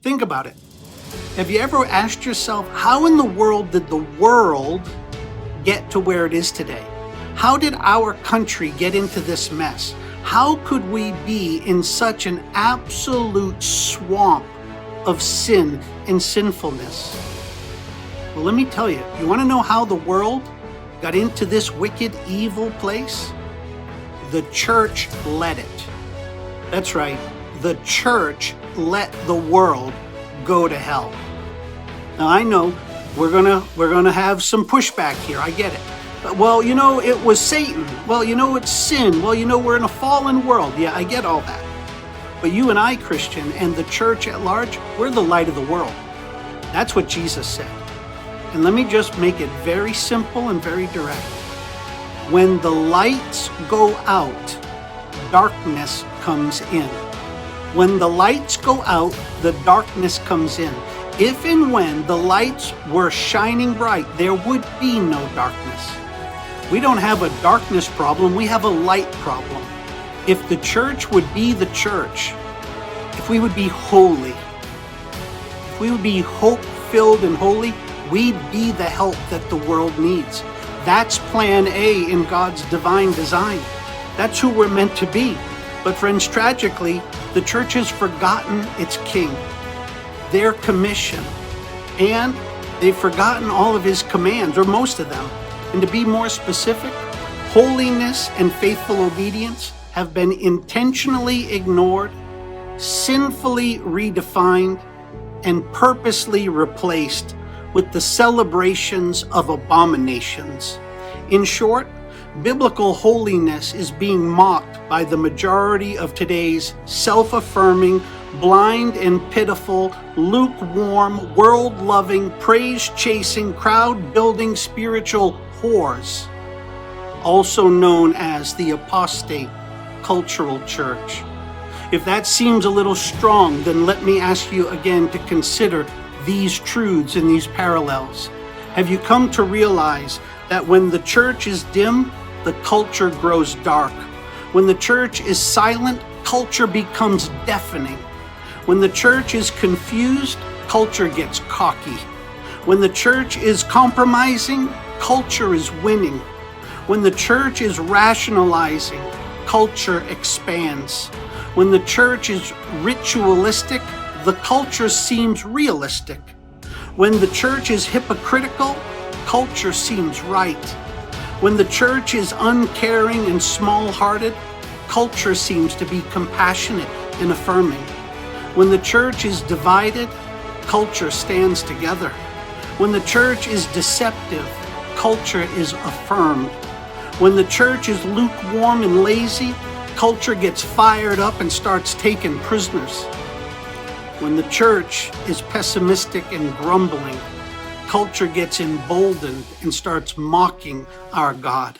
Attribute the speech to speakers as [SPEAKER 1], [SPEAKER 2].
[SPEAKER 1] Think about it. Have you ever asked yourself, how in the world did the world get to where it is today? How did our country get into this mess? How could we be in such an absolute swamp of sin and sinfulness? Well, let me tell you, you want to know how the world got into this wicked, evil place? The church let it. That's right, the church let the world go to hell. Now I know we're gonna have some pushback here. I get it. But, well, it was Satan. Well, it's sin. Well, we're in a fallen world. Yeah, I get all that. But you and I, Christian, and the church at large, we're the light of the world. That's what Jesus said. And let me just make it very simple and very direct. When the lights go out, darkness comes in. When the lights go out, the darkness comes in. If and when the lights were shining bright, there would be no darkness. We don't have a darkness problem, we have a light problem. If the church would be the church, if we would be holy, if we would be hope-filled and holy, we'd be the help that the world needs. That's plan A in God's divine design. That's who we're meant to be. But friends, tragically, the church has forgotten its king, their commission, and they've forgotten all of his commands, or most of them. And to be more specific, holiness and faithful obedience have been intentionally ignored, sinfully redefined, and purposely replaced with the celebrations of abominations. In short, biblical holiness is being mocked by the majority of today's self-affirming, blind and pitiful, lukewarm, world-loving, praise-chasing, crowd-building spiritual whores, also known as the apostate cultural church. If that seems a little strong, then let me ask you again to consider these truths and these parallels. Have you come to realize that when the church is dim, the culture grows dark? When the church is silent, culture becomes deafening. When the church is confused, culture gets cocky. When the church is compromising, culture is winning. When the church is rationalizing, culture expands. When the church is ritualistic, the culture seems realistic. When the church is hypocritical, culture seems right. When the church is uncaring and small-hearted, culture seems to be compassionate and affirming. When the church is divided, culture stands together. When the church is deceptive, culture is affirmed. When the church is lukewarm and lazy, culture gets fired up and starts taking prisoners. When the church is pessimistic and grumbling, culture gets emboldened and starts mocking our God.